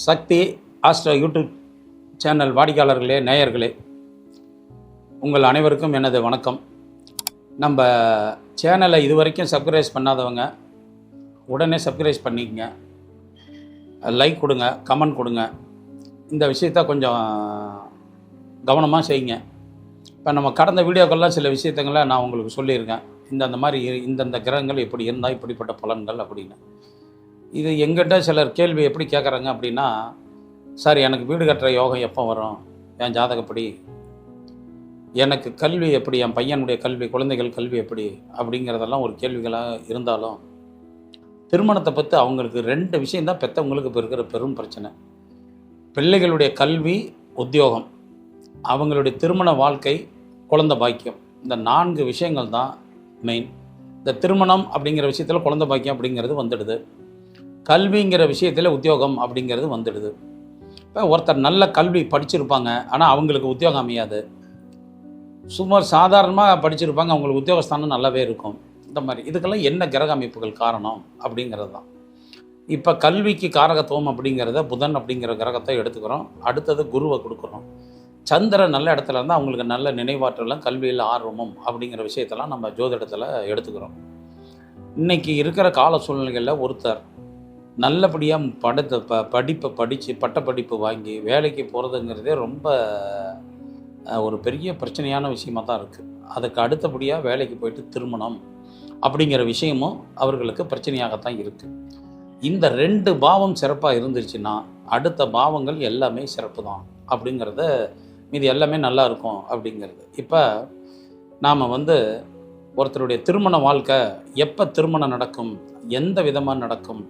சக்தி astro YouTube channel வாடிக்கையாளர்களே, நேயர்களே, உங்கள் அனைவருக்கும் எனது வணக்கம். நம்ம சேனலை இதுவரைக்கும் சப்ஸ்கிரைப் பண்ணாதவங்க உடனே சப்ஸ்கிரைப் பண்ணிக்கங்க, லைக் கொடுங்க, கமெண்ட் கொடுங்க. இந்த விஷயத்த கொஞ்சம் கவனமாக செய்யுங்க. இப்போ நம்ம கடந்த வீடியோக்கள்லாம் சில விஷயத்தங்களை நான் உங்களுக்கு சொல்லியிருக்கேன். இந்த மாதிரி இந்தந்த கிரகங்கள் எப்படி இருந்தால் இப்படிப்பட்ட பலன்கள் அப்படின்னு. இது எங்கிட்ட சிலர் கேள்வி எப்படி கேட்குறாங்க அப்படின்னா, சார் எனக்கு வீடு கட்டுற யோகம் எப்போ வரும், என் ஜாதகப்படி, எனக்கு கல்வி எப்படி, என் பையனுடைய கல்வி, குழந்தைகள் கல்வி எப்படி அப்படிங்கிறதெல்லாம் ஒரு கேள்விகளாக இருந்தாலும், திருமணத்தை பற்றி அவங்களுக்கு 2 விஷயந்தான் பெற்றவங்களுக்கு இப்போ இருக்கிற பெரும் பிரச்சனை. பிள்ளைகளுடைய கல்வி, உத்தியோகம், அவங்களுடைய திருமண வாழ்க்கை, குழந்தை பாக்கியம். இந்த 4 விஷயங்கள் தான் மெயின். இந்த திருமணம் அப்படிங்கிற விஷயத்தில் குழந்தை பாக்கியம் அப்படிங்கிறது வந்துடுது, கல்விங்கிற விஷயத்தில் உத்தியோகம் அப்படிங்கிறது வந்துடுது. இப்போ ஒருத்தர் நல்ல கல்வி படிச்சிருப்பாங்க, ஆனால் அவங்களுக்கு உத்தியோகம் அமையாது. சுமார் சாதாரணமாக படிச்சிருப்பாங்க, அவங்களுக்கு உத்தியோகஸ்தானம் நல்லாவே இருக்கும். இந்த மாதிரி இதுக்கெல்லாம் என்ன கிரக அமைப்புகள் காரணம் அப்படிங்கிறது தான். இப்போ கல்விக்கு காரகத்துவம் அப்படிங்கிறத புதன் அப்படிங்கிற கிரகத்தை எடுத்துக்கிறோம். அடுத்தது குருவை கொடுக்குறோம். சந்திரன் நல்ல இடத்துல இருந்தால் அவங்களுக்கு நல்ல நினைவாற்றலும் கல்வியில் ஆர்வமும் அப்படிங்கிற விஷயத்தெல்லாம் நம்ம ஜோதிடத்தில் எடுத்துக்கிறோம். இன்றைக்கி இருக்கிற கால சூழ்நிலைகளில் ஒருத்தர் நல்லபடியாக படிப்பை படித்து பட்டப்படிப்பு வாங்கி வேலைக்கு போகிறதுங்கிறதே ரொம்ப ஒரு பெரிய பிரச்சனையான விஷயமாக தான் இருக்குது. அதுக்கு அடுத்தபடியாக வேலைக்கு போயிட்டு திருமணம் அப்படிங்கிற விஷயமும் அவர்களுக்கு பிரச்சனையாகத்தான் இருக்குது. இந்த 2 பாவம் சிறப்பாக இருந்துச்சுன்னா அடுத்த பாவங்கள் எல்லாமே சிறப்பு தான் அப்படிங்கிறத, மீது எல்லாமே நல்லா இருக்கும் அப்படிங்கிறது. இப்போ நாம் ஒருத்தருடைய திருமண வாழ்க்கை எப்போ திருமணம் நடக்கும், எந்த விதமாக நடக்கும்,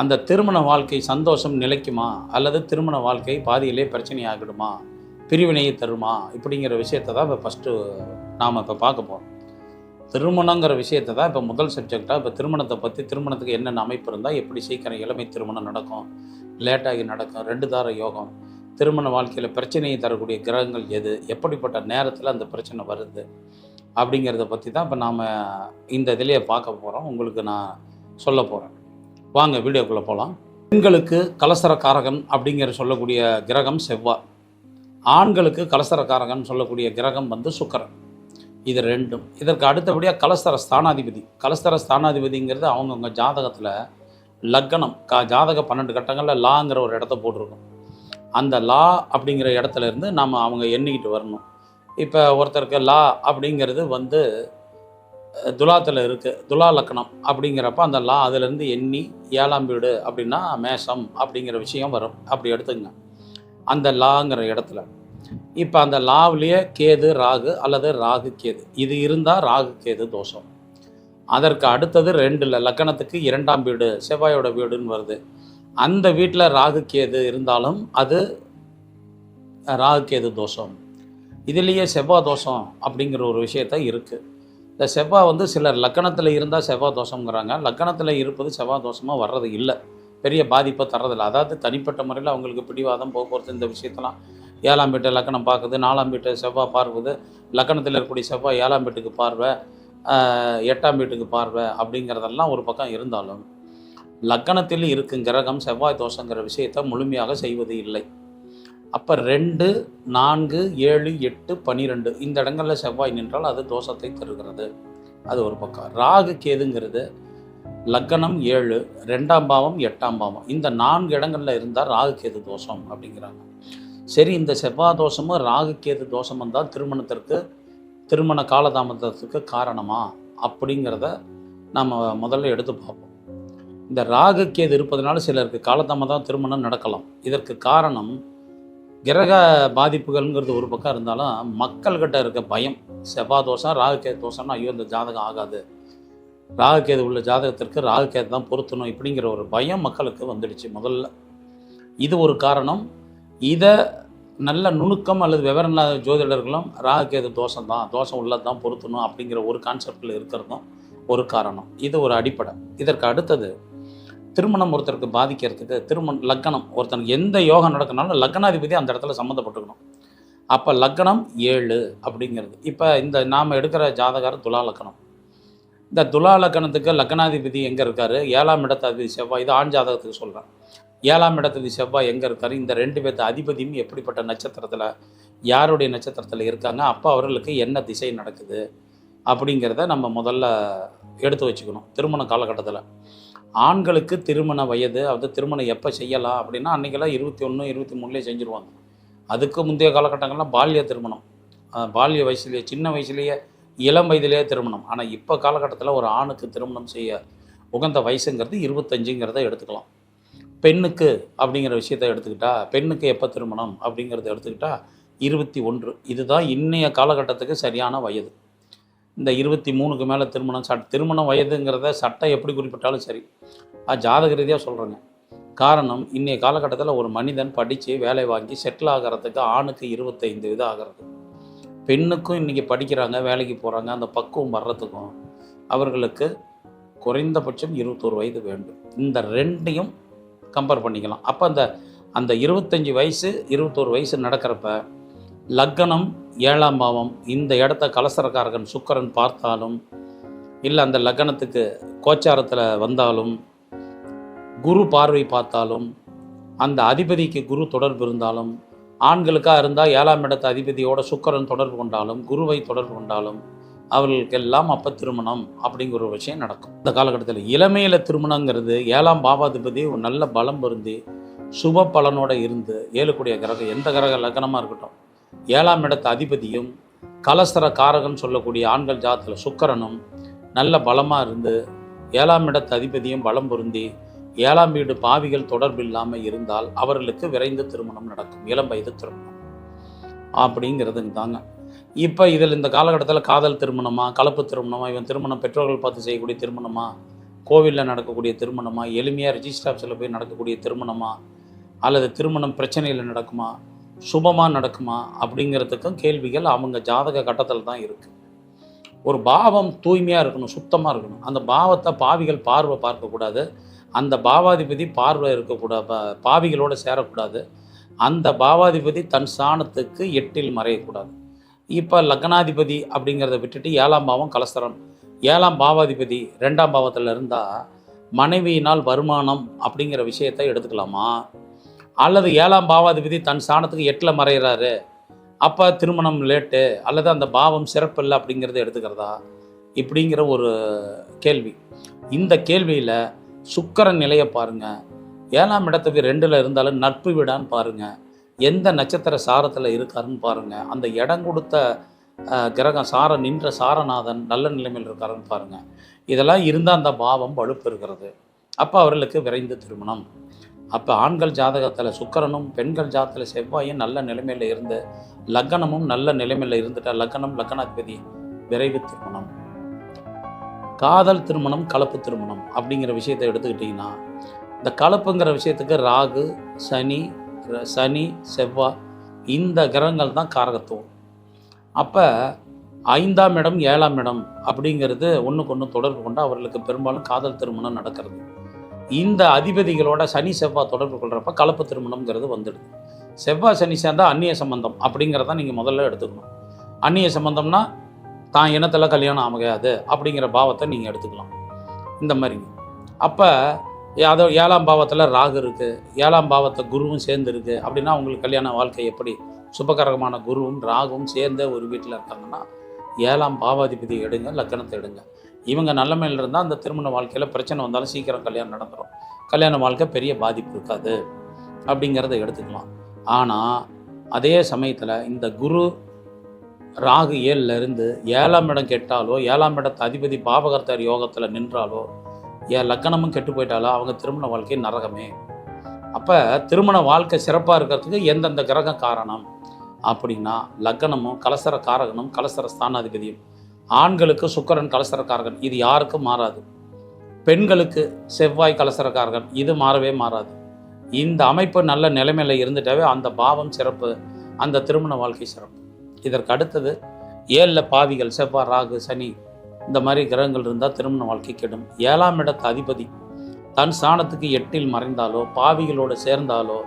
அந்த திருமண வாழ்க்கை சந்தோஷம் நிலைக்குமா அல்லது திருமண வாழ்க்கை பாதியிலே பிரச்சனை ஆகிடுமா, பிரிவினையை தருமா, இப்படிங்கிற விஷயத்தை தான் இப்போ ஃபஸ்ட்டு நாம் இப்போ பார்க்க போகிறோம். திருமணங்கிற விஷயத்தை தான் இப்போ முதல் சப்ஜெக்டாக. இப்போ திருமணத்தை பற்றி, திருமணத்துக்கு என்னென்ன அமைப்பு இருந்தால் எப்படி சீக்கிரம் இளமை திருமணம் நடக்கும், லேட்டாகி நடக்கும், 2 தார யோகம், திருமண வாழ்க்கையில் பிரச்சனையை தரக்கூடிய கிரகங்கள் எது, எப்படிப்பட்ட நேரத்தில் அந்த பிரச்சனை வருது அப்படிங்கிறத பற்றி தான் இப்போ நாம் இந்த இதிலேயே பார்க்க போகிறோம், உங்களுக்கு நான் சொல்ல போகிறேன். வாங்க வீடியோக்குள்ளே போகலாம். பெண்களுக்கு கலசரக்காரகன் அப்படிங்கிற சொல்லக்கூடிய கிரகம் செவ்வாய், ஆண்களுக்கு கலசரக்காரகன் சொல்லக்கூடிய கிரகம் சுக்கிரன். இது 2ம். இதற்கு அடுத்தபடியாக கலஸ்தர ஸ்தானாதிபதி. கலஸ்தர ஸ்தானாதிபதிங்கிறது அவங்கவுங்க ஜாதகத்தில் லக்னம், ஜாதக 12 கட்டங்களில் லாங்கிற ஒரு இடத்த போட்டிருக்கும். அந்த லா அப்படிங்கிற இடத்துல இருந்து நாம் அவங்க எண்ணிக்கிட்டு வரணும். இப்போ ஒருத்தருக்கு லா அப்படிங்கிறது துலாத்தில் இருக்குது, துலா லக்னம் அப்படிங்கிறப்ப அந்த லா அதிலேருந்து எண்ணி 7ஆம் வீடு அப்படின்னா மேஷம் அப்படிங்கிற விஷயம் வரும். அப்படி எடுத்துங்க அந்த லாங்கிற இடத்துல. இப்போ அந்த லாவிலேயே கேது ராகு அல்லது ராகு கேது இது இருந்தால் ராகு கேது தோஷம். அதற்கு அடுத்தது 2 லக்கணத்துக்கு 2ஆம் வீடு செவ்வாயோட வீடுன்னு வருது. அந்த வீட்டில் ராகு கேது இருந்தாலும் அது ராகு கேது தோஷம். இதுலேயே செவ்வாய் தோஷம் அப்படிங்கிற ஒரு விஷயத்த இருக்குது. இந்த செவ்வாய் சிலர் லக்கணத்தில் இருந்தால் செவ்வாய் தோஷங்கிறாங்க. லக்கணத்தில் இருப்பது செவ்வாய் தோஷமாக வர்றது இல்லை, பெரிய பாதிப்பை தர்றதில்லை. அதாவது தனிப்பட்ட முறையில் அவங்களுக்கு பிடிவாதம், போக்குவரத்து, இந்த விஷயத்தெல்லாம் 7ஆம் வீட்டை லக்கணம் பார்க்குது, 4ஆம் வீட்டை செவ்வாய் பார்க்குது, லக்கணத்தில் இருக்கக்கூடிய செவ்வாய் 7ஆம் வீட்டுக்கு பார்வை, 8ஆம் வீட்டுக்கு பார்வை அப்படிங்கிறதெல்லாம் ஒரு பக்கம் இருந்தாலும், லக்கணத்தில் இருக்கும் கிரகம் செவ்வாய் தோஷங்கிற விஷயத்தை முழுமையாக செய்வது இல்லை. அப்போ 2, 4, 7, 8, 12 இந்த இடங்களில் செவ்வாய் நின்றால் அது தோஷத்தை தருகிறது. அது ஒரு பக்கம். ராகு கேதுங்கிறது லக்கணம் 7, 2ஆம் பாவம், 8ஆம் பாவம், இந்த 4 இடங்களில் இருந்தால் ராகு கேது தோஷம் அப்படிங்கிறாங்க. சரி, இந்த செவ்வாய் தோஷமும் ராகு கேது தோஷமும் தான் திருமண காலதாமதத்துக்கு காரணமா அப்படிங்கிறத நாம் முதல்ல எடுத்து பார்ப்போம். இந்த ராகு கேது இருப்பதனால சிலருக்கு காலதாமதம் திருமணம் நடக்கலாம். இதற்கு காரணம் கிரக பாதிப்புகள்ங்கிறது ஒரு பக்கம் இருந்தாலும் மக்கள்கிட்ட இருக்க பயம். செவ்வாய் தோஷம், ராகுகேது தோஷம்னா ஐயோ இந்த ஜாதகம் ஆகாது, ராகுகேது உள்ள ஜாதகத்திற்கு ராகுகேது தான் பொருத்தணும் இப்படிங்கிற ஒரு பயம் மக்களுக்கு வந்துடுச்சு முதல்ல. இது ஒரு காரணம். இதை நல்ல நுணுக்கம் அல்லது விவரம் இல்லாத ஜோதிடர்களும் ராகுகேது தோஷம் தான், தோஷம் உள்ளது தான் பொருத்தணும் அப்படிங்கிற ஒரு கான்செப்டில் இருக்கிறதும் ஒரு காரணம். இது ஒரு அடிப்படை. இதற்கு அடுத்தது திருமணம் ஒருத்தருக்கு பாதிக்கிறதுக்கு லக்னம், ஒருத்தனுக்கு எந்த யோகம் நடக்கனாலும் லக்னாதிபதி அந்த இடத்துல சம்மந்தப்பட்டுக்கணும். அப்போ லக்னம் 7 அப்படிங்கிறது. இப்போ இந்த நாம் எடுக்கிற ஜாதகர் துலா லக்கணம். இந்த துலா லக்கணத்துக்கு லக்னாதிபதி எங்கே இருக்கார், 7ஆம் இடத்த அதிபதி செவ்வாய். இது ஆண் ஜாதகத்துக்கு சொல்கிறேன். 7ஆம் இடத்துல செவ்வாய் எங்கே இருக்கார், இந்த 2 பேர்த்து அதிபதியும் எப்படிப்பட்ட நட்சத்திரத்தில், யாருடைய நட்சத்திரத்தில் இருக்காங்க, அப்போ அவர்களுக்கு என்ன திசை நடக்குது அப்படிங்கிறத நம்ம முதல்ல எடுத்து வச்சுக்கணும். திருமண காலகட்டத்தில் ஆண்களுக்கு திருமண வயது, அது திருமணம் எப்போ செய்யலாம் அப்படின்னா, அன்றைக்கெல்லாம் 21, 23லேயே செஞ்சுருவாங்க. அதுக்கு முந்தைய காலகட்டங்கள்லாம் பால்ய திருமணம், பால்ய வயசுலேயே, சின்ன வயசுலேயே, இளம் வயதிலேயே திருமணம். ஆனால் இப்போ காலகட்டத்தில் ஒரு ஆணுக்கு திருமணம் செய்ய உகந்த வயசுங்கிறது 25ங்கிறத எடுத்துக்கலாம். பெண்ணுக்கு அப்படிங்கிற விஷயத்தை எடுத்துக்கிட்டால், பெண்ணுக்கு எப்போ திருமணம் அப்படிங்கிறத எடுத்துக்கிட்டால் 21. இதுதான் இன்றைய காலகட்டத்துக்கு சரியான வயது. இந்த 23க்கு மேலே திருமணம் திருமண வயதுங்கிறத சட்டம் எப்படி குறிப்பிட்டாலும் சரி, ஜாதக ரீதியாக சொல்கிறேங்க. காரணம், இன்றைய காலகட்டத்தில் ஒரு மனிதன் படித்து வேலை வாங்கி செட்டில் ஆகிறதுக்கு ஆணுக்கு 25 இது ஆகிறது. பெண்ணுக்கும் இன்றைக்கி படிக்கிறாங்க, வேலைக்கு போகிறாங்க, அந்த பக்குவம் வர்றதுக்கும் அவர்களுக்கு குறைந்தபட்சம் 21 வயது வேண்டும். இந்த ரெண்டையும் கம்பேர் பண்ணிக்கலாம். அப்போ அந்த 25 வயசு 21 வயசு நடக்கிறப்ப லக்னம் 7ஆம் பாவம் இந்த இடத்த கலசரக்காரகன் சுக்கிரன் பார்த்தாலும், இல்லை அந்த லக்னத்துக்கு கோச்சாரத்தில் வந்தாலும், குரு பார்வை பார்த்தாலும், அந்த அதிபதிக்கு குரு தொடர்பு இருந்தாலும், ஆண்களுக்காக இருந்தால் 7ஆம் இடத்து அதிபதியோட சுக்கிரன் தொடர்பு கொண்டாலும், குருவை தொடர்பு கொண்டாலும், அவர்களுக்கெல்லாம் அப்போ திருமணம் அப்படிங்கிற ஒரு விஷயம் நடக்கும். இந்த காலகட்டத்தில் இளமையில் திருமணங்கிறது 7ஆம் பாவாதிபதி ஒரு நல்ல பலம் பொருந்தி சுப பலனோடு இருந்து, 7 கூடிய கிரகம் எந்த கிரக லக்னமாக இருக்கட்டும், 7ஆம் இடத்து அதிபதியும் கலசர காரகன் சொல்லக்கூடிய ஆண்கள் ஜாதத்தில் சுக்கிரனும் நல்ல பலமாக இருந்து, 7ஆம் இடத்து அதிபதியும் பலம் பொருந்தி, 7ஆம் வீடு பாவிகள் தொடர்பு இல்லாமல் இருந்தால் அவர்களுக்கு விரைந்து திருமணம் நடக்கும். இளம் வயது திருமணம் அப்படிங்கிறதுங்க தாங்க. இப்போ இதில் இந்த காலகட்டத்தில் காதல் திருமணமா, கலப்பு திருமணமா, இவன் திருமணம் பெற்றோர்கள் பார்த்து செய்யக்கூடிய திருமணமா, கோவிலில் நடக்கக்கூடிய திருமணமா, எளிமையாக ரிஜிஸ்டர் ஆஃபீஸில் போய் நடக்கக்கூடிய திருமணமா, அல்லது திருமணம் பிரச்சனையில் நடக்குமா, சுபமாக நடக்குமா அப்படிங்கிறதுக்கும் கேள்விகள் அவங்க ஜாதக கட்டத்தில் தான் இருக்குது. ஒரு பாவம் தூய்மையாக இருக்கணும், சுத்தமாக இருக்கணும். அந்த பாவத்தை பாவிகள் பார்வை பார்க்கக்கூடாது, அந்த பாவாதிபதி பார்வை இருக்கக்கூடாது, பாவிகளோடு சேரக்கூடாது, அந்த பாவாதிபதி தன் ஸ்தானத்துக்கு 8ல் மறையக்கூடாது. இப்போ லக்னாதிபதி அப்படிங்கிறத விட்டுட்டு 7ஆம் பாவம் கலஸ்தரம், 7ஆம் பாவாதிபதி 2ஆம் பாவத்தில் இருந்தால் மனைவியினால் வருமானம் அப்படிங்கிற விஷயத்தை எடுத்துக்கலாமா, அல்லது 7ஆம் பாவாதிபதி தன் ஸ்தானத்துக்கு 8ல் மறைகிறாரு அப்போ திருமணம் லேட்டு, அல்லது அந்த பாவம் சிறப்பு இல்லை அப்படிங்கிறத எடுத்துக்கிறதா, இப்படிங்கிற ஒரு கேள்வி. இந்த கேள்வியில் சுக்கிரன் நிலையை பாருங்கள். 7ஆம் இடத்துக்கு 2ல் இருந்தாலும் நட்பு வீடான்னு பாருங்கள், எந்த நட்சத்திர சாரத்தில் இருக்காருன்னு பாருங்கள், அந்த இடம் கொடுத்த கிரகம் நின்ற சாரநாதன் நல்ல நிலைமையில் இருக்காருன்னு பாருங்கள். இதெல்லாம் இருந்தால் அந்த பாவம் வலுப்பு இருக்கிறது. அப்போ அவர்களுக்கு விரைந்து திருமணம். அப்போ ஆண்கள் ஜாதகத்தில் சுக்கிரனும் பெண்கள் ஜாதகத்தில் செவ்வாயும் நல்ல நிலைமையில் இருந்து, லக்னமும் நல்ல நிலைமையில் இருந்துட்டால் லக்னம் லக்னாதிபதி விரைவு திருமணம். காதல் திருமணம் கலப்பு திருமணம் அப்படிங்கிற விஷயத்தை எடுத்துக்கிட்டிங்கன்னா, இந்த கலப்புங்கிற விஷயத்துக்கு ராகு சனி செவ்வாய் இந்த கிரகங்கள் தான் காரகத்துவம். அப்போ 5ஆம் இடம் 7ஆம் இடம் அப்படிங்கிறது ஒன்றுக்கு ஒன்று தொடர்பு கொண்டு அவர்களுக்கு பெரும்பாலும் காதல் திருமணம் நடக்கிறது. இந்த அதிபதிகளோட சனி செவ்வாய் தொடர்பு கொள்கிறப்ப கலப்பு திருமணம்ங்கிறது வந்துடுது. செவ்வாய் சனி சேர்ந்தால் அந்நிய சம்பந்தம் அப்படிங்கிறத நீங்கள் முதல்ல எடுத்துக்கணும். அந்நிய சம்பந்தம்னா தான் இனத்தில் கல்யாணம் அமையாது அப்படிங்கிற பாவத்தை நீங்கள் எடுத்துக்கலாம். இந்த மாதிரி அப்போ அதோ 7ஆம் பாவத்தில் ராகு இருக்குது, 7ஆம் பாவத்தை குருவும் சேர்ந்து இருக்குது அப்படின்னா உங்களுக்கு கல்யாண வாழ்க்கை எப்படி? சுபகரகமான குருவும் ராகுவும் சேர்ந்த ஒரு வீட்டில் இருக்காங்கன்னா 7ஆம் பாவாதிபதி எடுங்க, லக்கணத்தை எடுங்க. இவங்க நல்லமையில் இருந்தால் அந்த திருமண வாழ்க்கையில் பிரச்சனை வந்தாலும் சீக்கிரம் கல்யாணம் நடந்துடும், கல்யாண வாழ்க்கை பெரிய பாதிப்பு இருக்காது அப்படிங்கிறத எடுத்துக்கலாம். ஆனால் அதே சமயத்தில் இந்த குரு ராகு 7ல் இருந்து 7ஆம் இடம் கெட்டாலோ, 7ஆம் இடத்து அதிபதி பாவகர்த்தர் யோகத்தில் நின்றாலோ, லக்கணமும் கெட்டு போயிட்டாலோ அவங்க திருமண வாழ்க்கை நரகமே. அப்போ திருமண வாழ்க்கை சிறப்பாக இருக்கிறதுக்கு எந்தெந்த கிரகம் காரணம் அப்படின்னா, லக்னமும் கலசர காரகனும் கலசர ஸ்தானாதிபதியும். ஆண்களுக்கு சுக்கிரன் கலசர காரகன், இது யாருக்கும் மாறாது. பெண்களுக்கு செவ்வாய் கலசர காரகன், இது மாறவே மாறாது. இந்த அமைப்பு நல்ல நிலைமையில் இருந்துட்டாவே அந்த பாவம் சிறப்பு, அந்த திருமண வாழ்க்கை சிறப்பு. இதற்கு அடுத்தது 7ல் பாவிகள் செவ்வாய் ராகு சனி இந்த மாதிரி கிரகங்கள் இருந்தால் திருமண வாழ்க்கை கெடும். 7ஆம் இடத்து அதிபதி தன் ஸ்தானத்துக்கு 8ல் மறைந்தாலோ, பாவிகளோடு சேர்ந்தாலோ,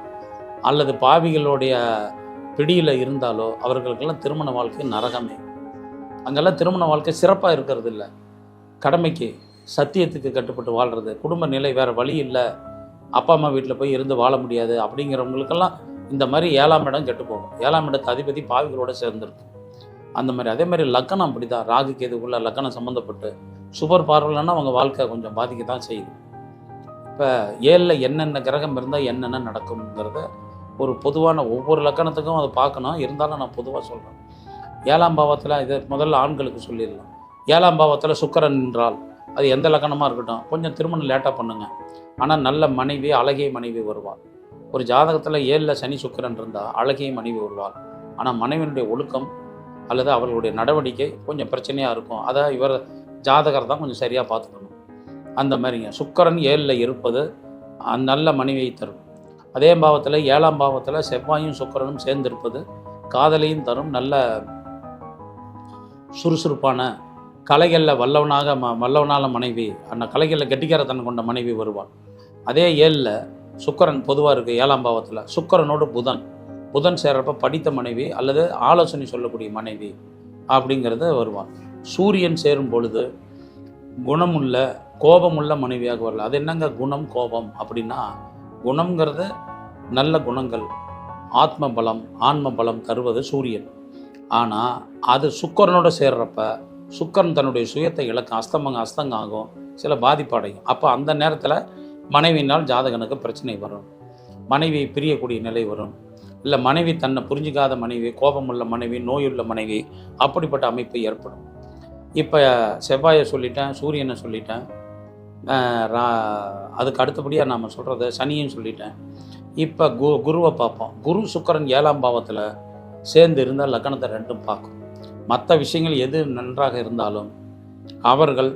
அல்லது பாவிகளுடைய பிடியில் இருந்தாலோ அவர்களுக்கெல்லாம் திருமண வாழ்க்கை நரகமே. அங்கெல்லாம் திருமண வாழ்க்கை சிறப்பாக இருக்கிறது இல்லை. கடமைக்கு சத்தியத்துக்கு கட்டுப்பட்டு வாழ்கிறது, குடும்ப நிலை வேறு வழி இல்லை அப்பா அம்மா வீட்டில் போய் இருந்து வாழ முடியாது அப்படிங்கிறவங்களுக்கெல்லாம் இந்த மாதிரி 7ஆம் இடம் கெட்டு போகும். 7ஆம் இடத்து அதிபதி பாவிகளோடு சேர்ந்துருக்கு. அந்த மாதிரி அதே மாதிரி லக்னம் அப்படி தான். ராகு கேதுக்குள்ள லக்னம் சம்மந்தப்பட்டு சுபர் பார்வையில்னா அவங்க வாழ்க்கை கொஞ்சம் பாதிக்க தான் செய்யுது. இப்போ 7ல் என்னென்ன கிரகம் இருந்தால் என்னென்ன நடக்குங்கிறத ஒரு பொதுவான ஒவ்வொரு லக்கணத்துக்கும் அதை பார்க்கணும். இருந்தாலும் நான் பொதுவாக சொல்கிறேன். 7ஆம் பாவத்தில் இதை முதல்ல ஆண்களுக்கு சொல்லிடலாம். 7ஆம் பாவத்தில் சுக்கிரன் என்றால் அது எந்த லக்கணமாக இருக்கட்டும், கொஞ்சம் திருமணம் லேட்டாக பண்ணுங்கள். ஆனால் நல்ல மனைவி, அழகிய மனைவி வருவாள். ஒரு ஜாதகத்தில் 7ல் சனி சுக்கிரன் இருந்தால் அழகிய மனைவி வருவாள். ஆனால் மனைவியினுடைய ஒழுக்கம் அல்லது அவர்களுடைய நடவடிக்கை கொஞ்சம் பிரச்சனையாக இருக்கும். அதை இவர் ஜாதகர் தான் கொஞ்சம் சரியாக பார்த்துக்கணும். அந்த மாதிரிங்க சுக்கிரன் 7ல் இருப்பது நல்ல மனைவியை தரும். அதே பாவத்தில் 7ஆம் பாவத்தில் செவ்வாயும் சுக்கிரனும் சேர்ந்திருப்பது காதலையும் தரும். நல்ல சுறுசுறுப்பான கலைகளில் வல்லவனான மனைவி, அந்த கலைகளில் கெட்டிக்காரத்தன்மை கொண்ட மனைவி வருவாள். அதே 7ல் சுக்கிரன் பொதுவாக இருக்குது. 7ஆம் பாவத்தில் சுக்கிரனோடு புதன் சேர்றப்ப படித்த மனைவி அல்லது ஆலோசனை சொல்லக்கூடிய மனைவி அப்படிங்கிறது வருவாள். சூரியன் சேரும் பொழுது குணமுள்ள கோபமுள்ள மனைவியாக வரல. அது என்னங்க குணம் கோபம் அப்படின்னா, குணம்ங்கிறது நல்ல குணங்கள், ஆத்ம பலம், ஆன்ம பலம் தருவது சூரியன். ஆனால் அது சுக்கிரனோட சேர்றப்ப சுக்கிரன் தன்னுடைய சுயத்தை இழக்க அஸ்தங்கம் ஆகும், சில பாதிப்படையும். அப்போ அந்த நேரத்தில் மனைவியினால் ஜாதகனுக்கு பிரச்சனை வரும், மனைவியை பிரியக்கூடிய நிலை வரும். இல்லை மனைவி தன்னை புரிஞ்சிக்காத மனைவி, கோபமுள்ள மனைவி, நோயுள்ள மனைவி, அப்படிப்பட்ட அமைப்பு ஏற்படும். இப்போ செவ்வாயை சொல்லிட்டேன், சூரியனை சொல்லிட்டேன், அதுக்கு அடுத்தபடியாக நாம் சொல்கிறது சனியும் சொல்லிட்டேன். இப்போ குருவை பார்ப்போம். குரு சுக்கிரன் 7ஆம் பாவத்தில் சேர்ந்து இருந்தால் லக்னத்தை ரெண்டும் பார்க்கும். மற்ற விஷயங்கள் எது நன்றாக இருந்தாலும் அவர்கள்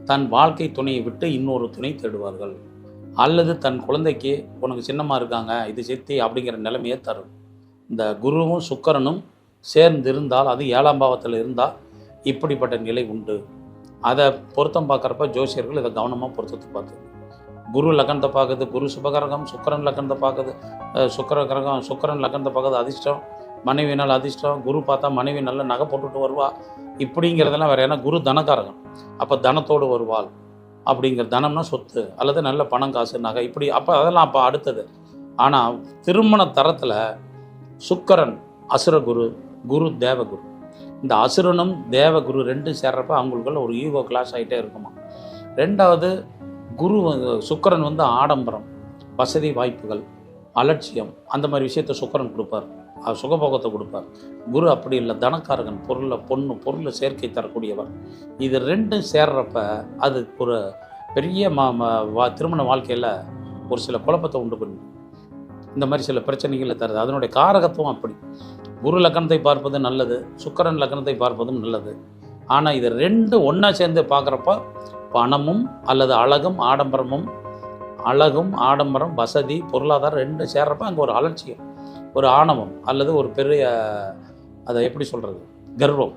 தன் வாழ்க்கை துணையை விட்டு இன்னொரு துணை தேடுவார்கள். அல்லது தன் குழந்தைக்கு உனக்கு சின்னமாக இருக்காங்க, இது சித்தி அப்படிங்கிற நிலைமையை தரும். இந்த குருவும் சுக்கிரனும் சேர்ந்து இருந்தால், அது 7ஆம் பாவத்தில் இருந்தால் இப்படிப்பட்ட நிலை உண்டு. அதை பொருத்தம் பார்க்குறப்ப ஜோசியர்கள் இதை கவனமாக பொருத்தத்தை பார்த்து, குரு லக்னத்தை பார்க்குது, குரு சுபகிரகம், சுக்கிரன் லக்னத்தை பார்க்குது, சுக்கிரன் லக்னத்தை பார்க்குது அதிர்ஷ்டம், மனைவினால் அதிர்ஷ்டம். குரு பார்த்தா மனைவி நல்ல நகை போட்டுட்டு வருவா இப்படிங்கிறதெல்லாம் வேறு. ஏன்னா குரு தனக்காரகம், அப்போ தனத்தோடு வருவாள் அப்படிங்கிற, தனம்னா சொத்து அல்லது நல்ல பணம் காசு நகை இப்படி. அப்போ அதெல்லாம் அப்போ அடுத்தது. ஆனால் திருமண தரத்தில் சுக்கிரன் அசுரகுரு, குரு தேவகுரு. இந்த அசுரனும் தேவகுரு ரெண்டும் சேர்றப்ப அவங்களுக்குள்ள ஒரு ஈகோ கிளாஸ் ஆகிட்டே இருக்குமா. ரெண்டாவது குரு சுக்கிரன் ஆடம்பரம், வசதி வாய்ப்புகள், அலட்சியம், அந்த மாதிரி விஷயத்தை சுக்கிரன் கொடுப்பார், சுகபோகத்தை கொடுப்பார். குரு அப்படி இல்லை, தனக்காரகன், பொருளை சேர்க்கை தரக்கூடியவர். இது ரெண்டும் சேர்றப்ப அது ஒரு பெரிய திருமண வாழ்க்கையில் ஒரு சில குழப்பத்தை உண்டு பண்ணி இந்த மாதிரி சில பிரச்சனைகளை தருது. அதனுடைய காரகத்துவம் அப்படி. குரு லக்னத்தை பார்ப்பது நல்லது, சுக்கிரன் லக்னத்தை பார்ப்பதும் நல்லது. ஆனால் இது ரெண்டு ஒன்றா சேர்ந்து பார்க்குறப்ப பணமும் அல்லது அழகும் ஆடம்பரம் வசதி பொருளாதாரம் ரெண்டும் சேர்றப்ப அங்கே ஒரு அலட்சியம், ஒரு ஆணவம் அல்லது ஒரு பெரிய, அதை எப்படி சொல்கிறது, கர்வம்,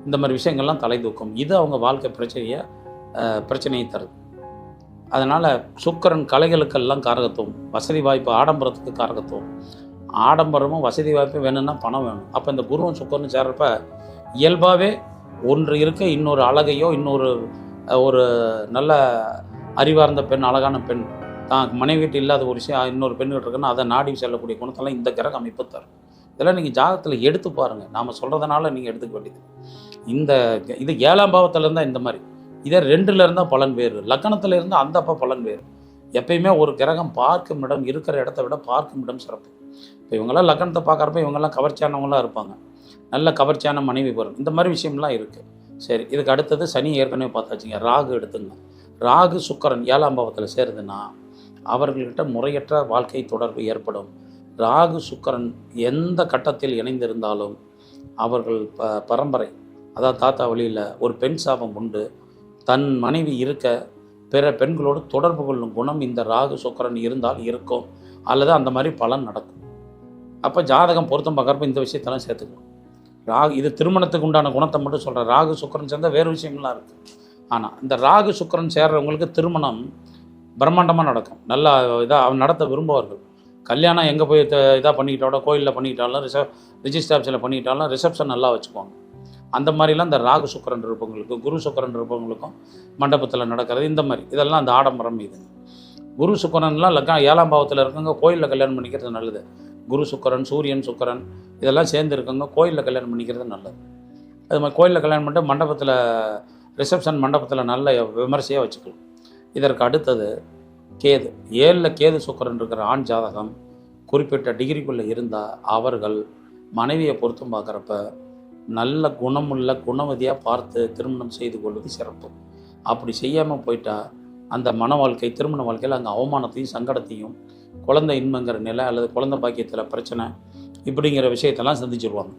இந்த மாதிரி விஷயங்கள்லாம் தலை தூக்கும். இது அவங்க வாழ்க்கை பிரச்சனையை தருது. அதனால் சுக்கிரன் கலைகளுக்கெல்லாம் காரகத்துவம், வசதி வாய்ப்பு, ஆடம்பரத்துக்கு காரகத்துவம். ஆடம்பரமும் வசதி வாய்ப்பும் வேணும்னா பணம் வேணும். அப்போ இந்த குருவும் சுக்கிரனும் சேர்றப்ப இயல்பாகவே ஒன்று இருக்க இன்னொரு அழகையோ இன்னொரு ஒரு நல்ல அறிவார்ந்த பெண், அழகான பெண், தான் மனைவி வீட்டு இல்லாத ஒரு விஷயம் இன்னொரு பெண்கிட்ட இருக்குன்னா அதை நாடி செல்லக்கூடிய குணத்தெல்லாம் இந்த கிரக அமைப்பு தரும். இதெல்லாம் நீங்கள் ஜாதகத்தில் எடுத்து பாருங்கள். நாம் சொல்கிறதுனால நீங்கள் எடுத்துக்க வேண்டியது. இது 7ஆம் பாவத்தில் இருந்தால் இந்த மாதிரி, இதே 2ல் இருந்தால் பலன் வேறு, லக்னத்தில் இருந்தால் அந்த அப்போ பலன் வேறு. எப்பயுமே ஒரு கிரகம் பார்க்கும் இடம் இருக்கிற இடத்த விட பார்க்கும் இடம் சிறப்பு. இப்போ இவங்கெல்லாம் லக்னத்தை பார்க்குறப்ப இவங்கெல்லாம் கவர்ச்சியானவங்களாம் இருப்பாங்க, நல்ல கவர்ச்சியான மனைவி வரும், இந்த மாதிரி விஷயம்லாம் இருக்குது. சரி, இதுக்கு அடுத்தது சனி ஏற்கனவே பார்த்தாச்சுங்க. ராகு எடுத்துங்க. ராகு சுக்கிரன் 7ஆம் பாவத்தில் சேருதுன்னா அவர்கள்கிட்ட முறையற்ற வாழ்க்கை தொடர்பு ஏற்படும். ராகு சுக்கிரன் எந்த கட்டத்தில் இணைந்திருந்தாலும் அவர்கள் பரம்பரை, அதாவது தாத்தா வழியில் ஒரு பெண் சாபம் உண்டு. தன் மனைவி இருக்க பிற பெண்களோடு தொடர்பு கொள்ளும் குணம் இந்த ராகு சுக்கிரன் இருந்தால் இருக்கும், அல்லது அந்த மாதிரி பலன் நடக்கும். அப்போ ஜாதகம் பொருத்தம் பார்க்குறப்ப இந்த விஷயத்தெல்லாம் சேர்த்துக்கணும். இது திருமணத்துக்கு உண்டான குணத்தை மட்டும் சொல்கிறேன். ராகு சுக்கிரன் சேர்ந்தால் வேறு விஷயங்கள்லாம் இருக்குது. ஆனால் இந்த ராகு சுக்கிரன் சேர்றவங்களுக்கு திருமணம் பிரம்மாண்டமாக நடக்கும். நல்லா இதாக நடத்த விரும்புவார்கள். கல்யாணம் எங்கே போய் இதாக பண்ணிக்கிட்டோட கோயிலில் பண்ணிக்கிட்டாலும் ரிஜிஸ்டர் ஆஃபீஸில் பண்ணிக்கிட்டாலும் ரிசப்ஷன் நல்லா வச்சுக்குவாங்க. அந்த மாதிரிலாம் இந்த ராகு சுக்கிரன் இருப்பவங்களுக்கு, குரு சுக்கிரன் இருப்பவங்களுக்கும் மண்டபத்தில் நடக்கிறது இந்த மாதிரி இதெல்லாம் அந்த ஆடம்பரம். இது குரு சுக்கரன்லாம் லக்னம் 7ஆம் பாவத்தில் இருக்கவங்க கோயிலில் கல்யாணம் பண்ணிக்கிறது நல்லது. குரு சுக்கரன், சூரியன் சுக்கரன் இதெல்லாம் சேர்ந்து இருக்கவங்க கோயிலில் கல்யாணம் பண்ணிக்கிறது நல்லது. அது மாதிரி கோயிலில் கல்யாணம் பண்ணிட்டு மண்டபத்தில் ரிசப்ஷன் மண்டபத்தில் நல்ல விமர்சையாக வச்சுக்கலாம். இதற்கு அடுத்தது கேது. 7ல் கேது சுக்கரன் இருக்கிற ஆண் ஜாதகம் குறிப்பிட்ட டிகிரிக்குள்ளே இருந்தால் அவர்கள் மனைவியை பொருத்தம் பார்க்குறப்ப நல்ல குணமுள்ள குணவதியாக பார்த்து திருமணம் செய்து கொள்வது சிறப்பு. அப்படி செய்யாமல் போயிட்டால் அந்த மன வாழ்க்கை திருமண வாழ்க்கையில் அங்கே அவமானத்தையும் சங்கடத்தையும் குழந்தை இன்மைங்கிற நிலை அல்லது குழந்தை பாக்கியத்தில் பிரச்சனை இப்படிங்கிற விஷயத்தெல்லாம் சந்திச்சிருவாங்க.